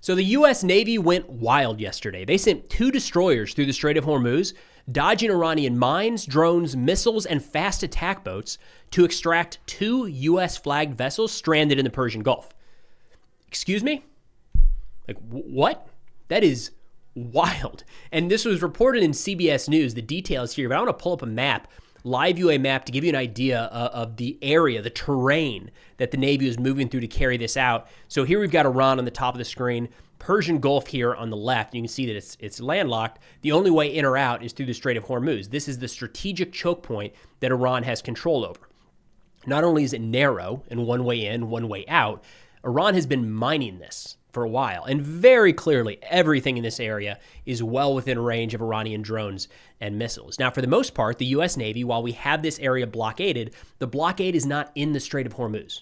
So the U.S. Navy went wild yesterday. They sent 2 destroyers through the Strait of Hormuz, dodging Iranian mines, drones, missiles, and fast attack boats to extract 2 U.S.-flagged vessels stranded in the Persian Gulf. Excuse me? Like, what? That is wild. And this was reported in CBS News, the details here, but I want to pull up a map, live view a map to give you an idea of the area, the terrain that the Navy was moving through to carry this out. So here we've got Iran on the top of the screen, Persian Gulf here on the left. You can see that it's landlocked. The only way in or out is through the Strait of Hormuz. This is the strategic choke point that Iran has control over. Not only is it narrow and one way in, one way out, Iran has been mining this for a while. And very clearly, everything in this area is well within range of Iranian drones and missiles. Now, for the most part, the U.S. Navy, while we have this area blockaded, the blockade is not in the Strait of Hormuz.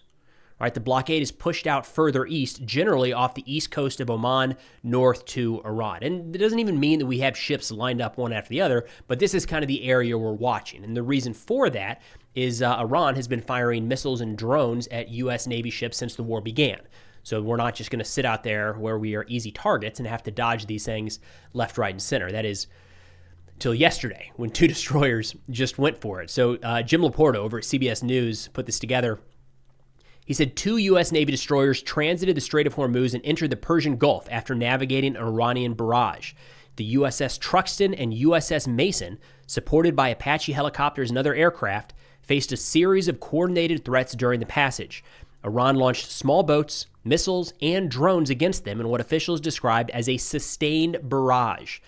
Right, the blockade is pushed out further east, generally off the east coast of Oman, north to Iran. And it doesn't even mean that we have ships lined up one after the other, but this is kind of the area we're watching. And the reason for that is Iran has been firing missiles and drones at U.S. Navy ships since the war began. So we're not just going to sit out there where we are easy targets and have to dodge these things left, right, and center. That is until yesterday when 2 destroyers just went for it. So Jim Laporta over at CBS News put this together. He said 2 U.S. Navy destroyers transited the Strait of Hormuz and entered the Persian Gulf after navigating an Iranian barrage. The USS Truxton and USS Mason, supported by Apache helicopters and other aircraft, faced a series of coordinated threats during the passage. Iran launched small boats, missiles, and drones against them in what officials described as a sustained barrage.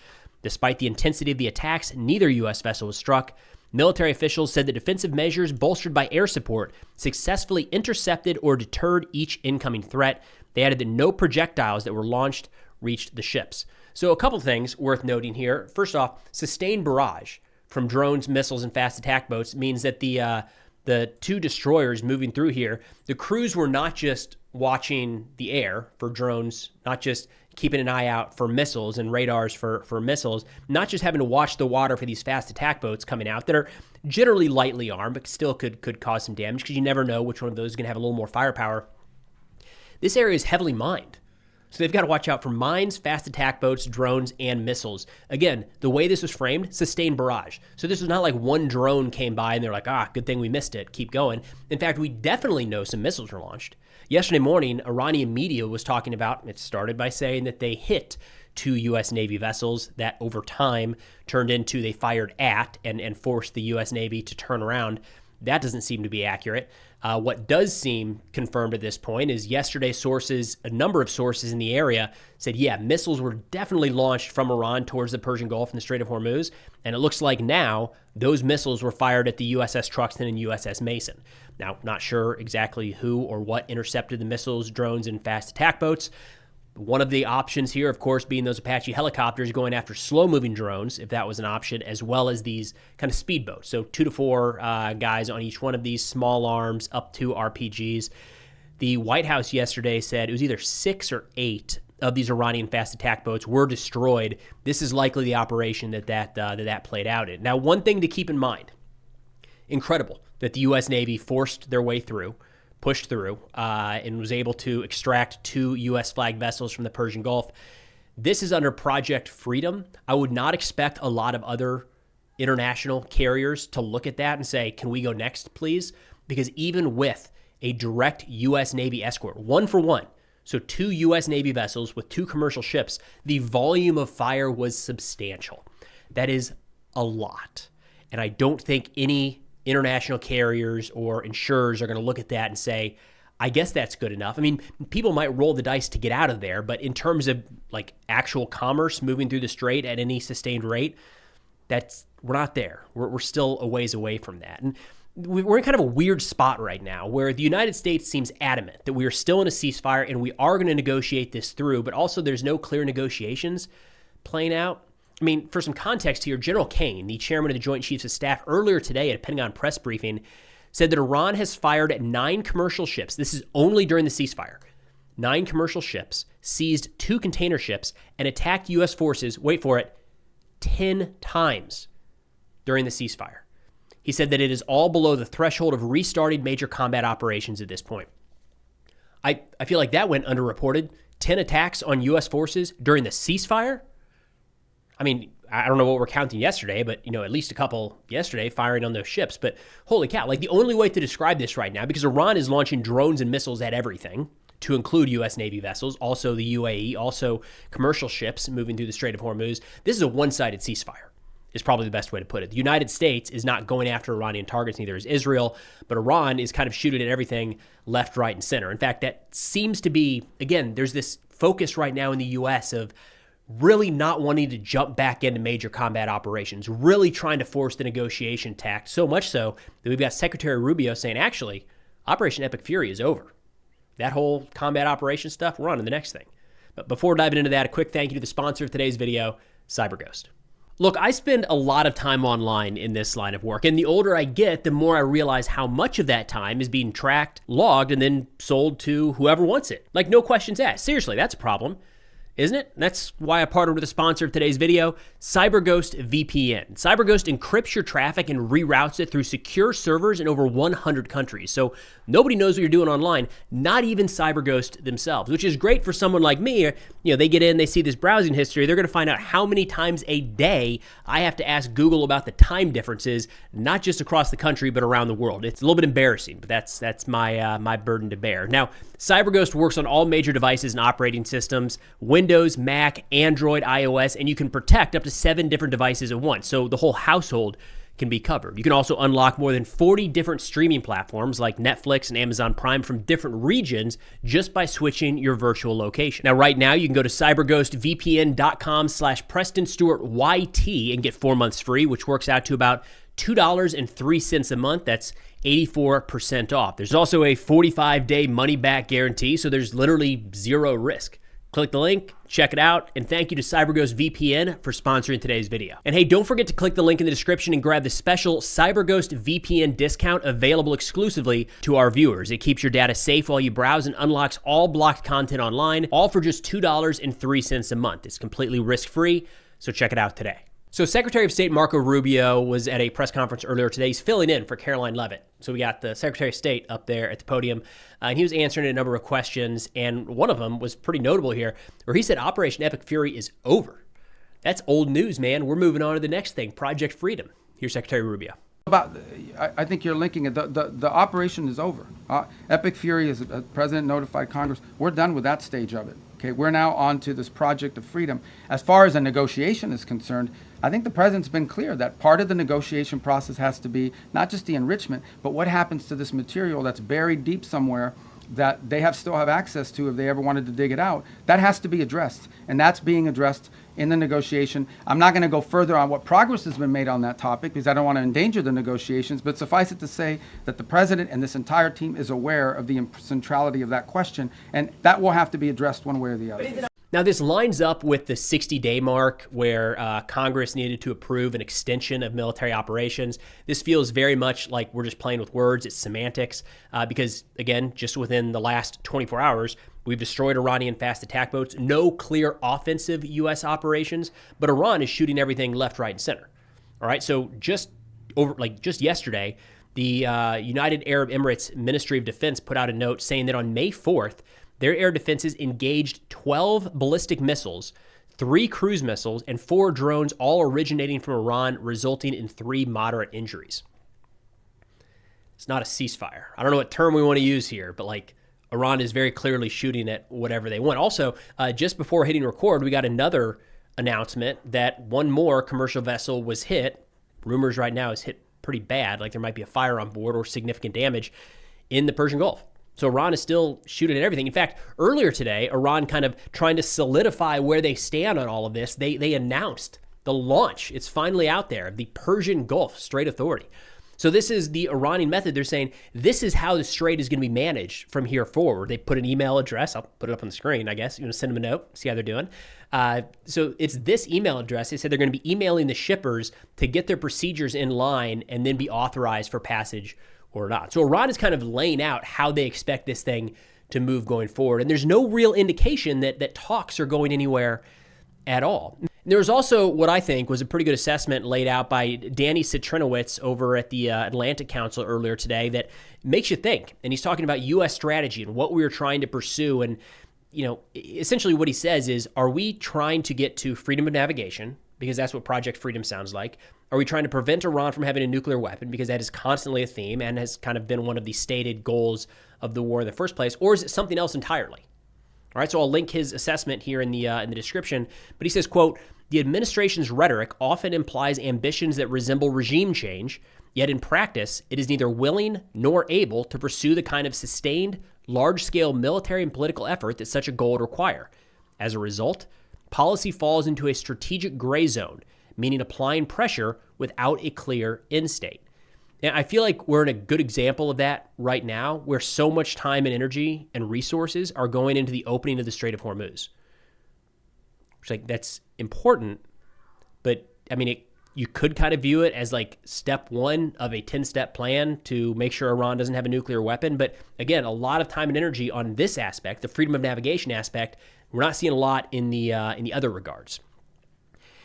Despite the intensity of the attacks, neither U.S. vessel was struck. Military officials said the defensive measures bolstered by air support successfully intercepted or deterred each incoming threat. They added that no projectiles that were launched reached the ships. So a couple things worth noting here. First off, sustained barrage from drones, missiles, and fast attack boats means that the 2 destroyers moving through here, the crews were not just watching the air for drones, not just keeping an eye out for missiles and radars for missiles, not just having to watch the water for these fast attack boats coming out that are generally lightly armed, but still could cause some damage because you never know which one of those is going to have a little more firepower. This area is heavily mined. So they've got to watch out for mines, fast attack boats, drones, and missiles. Again, the way this was framed, sustained barrage. So this is not like one drone came by and they're like, good thing we missed it, keep going. In fact, we definitely know some missiles were launched. Yesterday morning, Iranian media was talking about, it started by saying that they hit 2 U.S. Navy vessels that over time turned into they fired at and forced the U.S. Navy to turn around. That doesn't seem to be accurate. What does seem confirmed at this point is yesterday a number of sources in the area said, missiles were definitely launched from Iran towards the Persian Gulf and the Strait of Hormuz. And it looks like now those missiles were fired at the USS Truxton and USS Mason. Now, not sure exactly who or what intercepted the missiles, drones, and fast attack boats. One of the options here, of course, being those Apache helicopters going after slow-moving drones, if that was an option, as well as these kind of speedboats. So 2 to 4 guys on each one of these, small arms, up to RPGs. The White House yesterday said it was either 6 or 8 of these Iranian fast attack boats were destroyed. This is likely the operation that played out in. Now, one thing to keep in mind, incredible that the U.S. Navy forced their way through, pushed through, and was able to extract 2 U.S.-flagged vessels from the Persian Gulf. This is under Project Freedom. I would not expect a lot of other international carriers to look at that and say, can we go next, please? Because even with a direct U.S. Navy escort, 1 for 1, so 2 U.S. Navy vessels with 2 commercial ships, the volume of fire was substantial. That is a lot. And I don't think any international carriers or insurers are going to look at that and say, I guess that's good enough. I mean, people might roll the dice to get out of there, but in terms of like actual commerce moving through the strait at any sustained rate, we're not there. We're still a ways away from that. And we're in kind of a weird spot right now where the United States seems adamant that we are still in a ceasefire and we are going to negotiate this through, but also there's no clear negotiations playing out. I mean, for some context here, General Kane, the chairman of the Joint Chiefs of Staff, earlier today at a Pentagon press briefing, said that Iran has fired at 9 commercial ships. This is only during the ceasefire. 9 commercial ships, seized 2 container ships, and attacked U.S. forces, wait for it, 10 times during the ceasefire. He said that it is all below the threshold of restarting major combat operations at this point. I feel like that went underreported 10 attacks on U.S. forces during the ceasefire. I mean, I don't know what we're counting yesterday, but, at least a couple yesterday firing on those ships. But holy cow, the only way to describe this right now, because Iran is launching drones and missiles at everything, to include U.S. Navy vessels, also the UAE, also commercial ships moving through the Strait of Hormuz. This is a one-sided ceasefire, is probably the best way to put it. The United States is not going after Iranian targets, neither is Israel, but Iran is kind of shooting at everything left, right, and center. In fact, that seems to be, again, there's this focus right now in the U.S. of really not wanting to jump back into major combat operations, really trying to force the negotiation tact, so much so that we've got Secretary Rubio saying, actually, Operation Epic Fury is over. That whole combat operation stuff, we're on to the next thing. But before diving into that, a quick thank you to the sponsor of today's video, CyberGhost. Look, I spend a lot of time online in this line of work, and the older I get, the more I realize how much of that time is being tracked, logged, and then sold to whoever wants it. No questions asked. Seriously, that's a problem, isn't it? That's why I partnered with the sponsor of today's video, CyberGhost VPN. CyberGhost encrypts your traffic and reroutes it through secure servers in over 100 countries. So nobody knows what you're doing online, not even CyberGhost themselves, which is great for someone like me. They get in, they see this browsing history, they're going to find out how many times a day I have to ask Google about the time differences, not just across the country, but around the world. It's a little bit embarrassing, but that's my burden to bear. Now, CyberGhost works on all major devices and operating systems, Windows, Mac, Android, iOS, and you can protect up to 7 different devices at once, so the whole household can be covered. You can also unlock more than 40 different streaming platforms like Netflix and Amazon Prime from different regions just by switching your virtual location. Now, right now, you can go to cyberghostvpn.com/PrestonStewartYT and get 4 months free, which works out to about $2.03 a month. That's 84% off. There's also a 45-day money-back guarantee, so there's literally zero risk. Click the link, check it out, and thank you to CyberGhost VPN for sponsoring today's video. And hey, don't forget to click the link in the description and grab the special CyberGhost VPN discount available exclusively to our viewers. It keeps your data safe while you browse and unlocks all blocked content online, all for just $2.03 a month. It's completely risk-free, so check it out today. So Secretary of State Marco Rubio was at a press conference earlier today. He's filling in for Caroline Leavitt. So we got the Secretary of State up there at the podium, and he was answering a number of questions, and one of them was pretty notable here, where he said Operation Epic Fury is over. That's old news, man. We're moving on to the next thing, Project Freedom. Here's Secretary Rubio. I think you're linking it. The operation is over. Epic Fury, as the President notified Congress, we're done with that stage of it. Okay, we're now on to this Project of Freedom. As far as a negotiation is concerned, I think the President's been clear that part of the negotiation process has to be not just the enrichment, but what happens to this material that's buried deep somewhere that they still have access to if they ever wanted to dig it out. That has to be addressed, and that's being addressed in the negotiation. I'm not going to go further on what progress has been made on that topic because I don't want to endanger the negotiations, but suffice it to say that the President and this entire team is aware of the centrality of that question, and that will have to be addressed one way or the other. Now, this lines up with the 60-day mark where Congress needed to approve an extension of military operations. This feels very much like we're just playing with words. It's semantics because, again, just within the last 24 hours, we've destroyed Iranian fast attack boats. No clear offensive U.S. operations, but Iran is shooting everything left, right, and center. All right, so just yesterday, the United Arab Emirates Ministry of Defense put out a note saying that on May 4th, their air defenses engaged 12 ballistic missiles, 3 cruise missiles, and 4 drones, all originating from Iran, resulting in 3 moderate injuries. It's not a ceasefire. I don't know what term we want to use here, but Iran is very clearly shooting at whatever they want. Also, just before hitting record, we got another announcement that one more commercial vessel was hit. Rumors right now is hit pretty bad, like there might be a fire on board or significant damage in the Persian Gulf. So Iran is still shooting at everything. In fact, earlier today, Iran kind of trying to solidify where they stand on all of this. They announced the launch. It's finally out there, of the Persian Gulf Strait Authority. So this is the Iranian method. They're saying this is how the strait is going to be managed from here forward. They put an email address. I'll put it up on the screen, I guess. You want to send them a note, see how they're doing. So it's this email address. They said they're going to be emailing the shippers to get their procedures in line and then be authorized for passage or not. So Iran is kind of laying out how they expect this thing to move going forward. And there's no real indication that talks are going anywhere at all. And there was also what I think was a pretty good assessment laid out by Danny Citrinowicz over at the Atlantic Council earlier today that makes you think. And he's talking about U.S. strategy and what we were trying to pursue. And essentially what he says is, are we trying to get to freedom of navigation? Because that's what Project Freedom sounds like. Are we trying to prevent Iran from having a nuclear weapon? Because that is constantly a theme and has kind of been one of the stated goals of the war in the first place. Or is it something else entirely? All right, so I'll link his assessment here in the description. But he says, quote, the administration's rhetoric often implies ambitions that resemble regime change, yet in practice, it is neither willing nor able to pursue the kind of sustained, large-scale military and political effort that such a goal would require. As a result, policy falls into a strategic gray zone, meaning applying pressure without a clear end state. And I feel like we're in a good example of that right now, where so much time and energy and resources are going into the opening of the Strait of Hormuz. It's like, that's important, but I mean, you could kind of view it as like step one of a 10-step plan to make sure Iran doesn't have a nuclear weapon. But again, a lot of time and energy on this aspect, the freedom of navigation aspect. We're not seeing a lot in the other regards.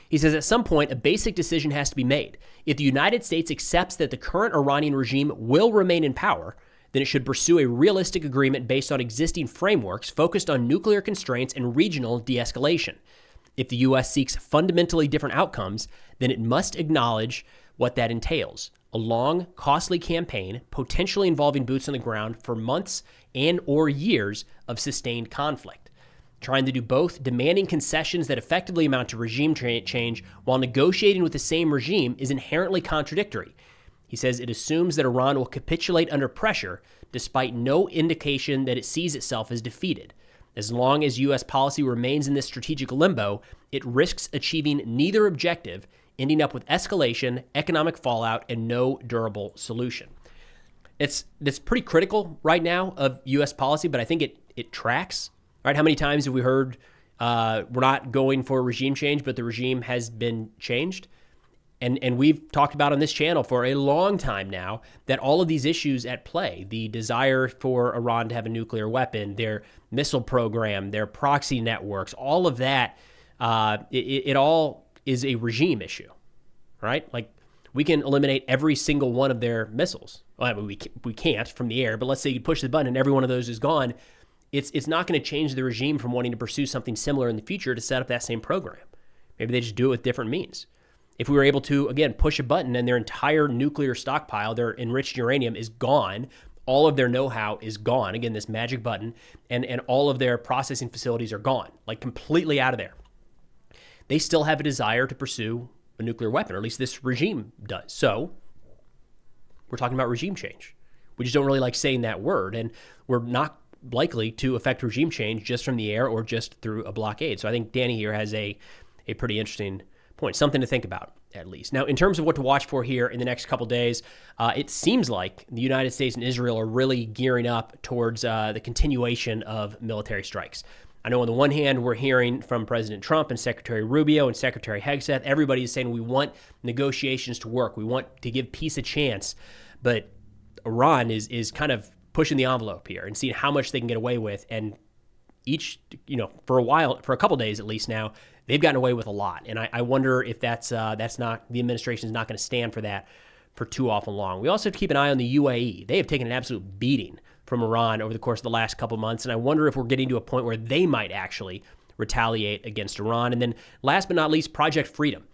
He says at some point, a basic decision has to be made. If the United States accepts that the current Iranian regime will remain in power, then it should pursue a realistic agreement based on existing frameworks focused on nuclear constraints and regional de-escalation. If the U.S. seeks fundamentally different outcomes, then it must acknowledge what that entails. A long, costly campaign, potentially involving boots on the ground for months and or years of sustained conflict. Trying to do both, demanding concessions that effectively amount to regime change while negotiating with the same regime is inherently contradictory. He says it assumes that Iran will capitulate under pressure despite no indication that it sees itself as defeated. As long as U.S. policy remains in this strategic limbo, it risks achieving neither objective, ending up with escalation, economic fallout, and no durable solution. It's pretty critical right now of U.S. policy, but I think it tracks. Right? How many times have we heard we're not going for regime change, but the regime has been changed? And we've talked about on this channel for a long time now that all of these issues at play, the desire for Iran to have a nuclear weapon, their missile program, their proxy networks, all of that, it all is a regime issue, right? Like, we can eliminate every single one of their missiles. Well, I mean, we can't from the air, but let's say you push the button and every one of those is gone. It's not going to change the regime from wanting to pursue something similar in the future to set up that same program. Maybe they just do it with different means. If we were able to, again, push a button and their entire nuclear stockpile, their enriched uranium is gone, all of their know-how is gone, again, this magic button, and all of their processing facilities are gone, like completely out of there. They still have a desire to pursue a nuclear weapon, or at least this regime does. So we're talking about regime change. We just don't really like saying that word, and we're not likely to affect regime change just from the air or just through a blockade. So I think Danny here has a pretty interesting point, something to think about at least. Now, in terms of what to watch for here in the next couple days, it seems like the United States and Israel are really gearing up towards the continuation of military strikes. I know on the one hand, we're hearing from President Trump and Secretary Rubio and Secretary Hegseth, everybody is saying we want negotiations to work. We want to give peace a chance. But Iran is kind of pushing the envelope here and seeing how much they can get away with. And each, for a while, for a couple days at least now, they've gotten away with a lot. And I wonder if that's not, the administration is not going to stand for that for too awful long. We also have to keep an eye on the UAE. They have taken an absolute beating from Iran over the course of the last couple months. And I wonder if we're getting to a point where they might actually retaliate against Iran. And then last but not least, Project Freedom.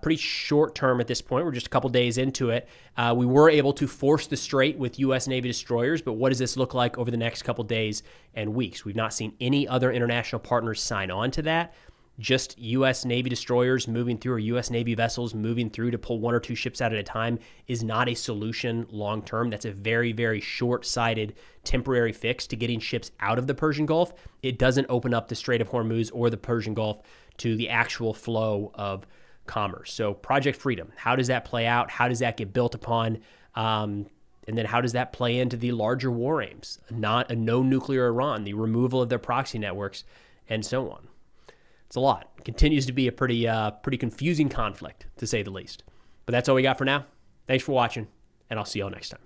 Pretty short term at this point. We're just a couple days into it. We were able to force the strait with U.S. Navy destroyers, but what does this look like over the next couple days and weeks? We've not seen any other international partners sign on to that. Just U.S. Navy destroyers moving through or U.S. Navy vessels moving through to pull one or two ships out at a time is not a solution long term. That's a very, very short-sighted temporary fix to getting ships out of the Persian Gulf. It doesn't open up the Strait of Hormuz or the Persian Gulf to the actual flow of commerce. So Project Freedom, how does that play out? How does that get built upon? And then how does that play into the larger war aims? Not a no nuclear Iran, the removal of their proxy networks, and so on. It's a lot. It continues to be a pretty confusing conflict, to say the least. But that's all we got for now. Thanks for watching, and I'll see you all next time.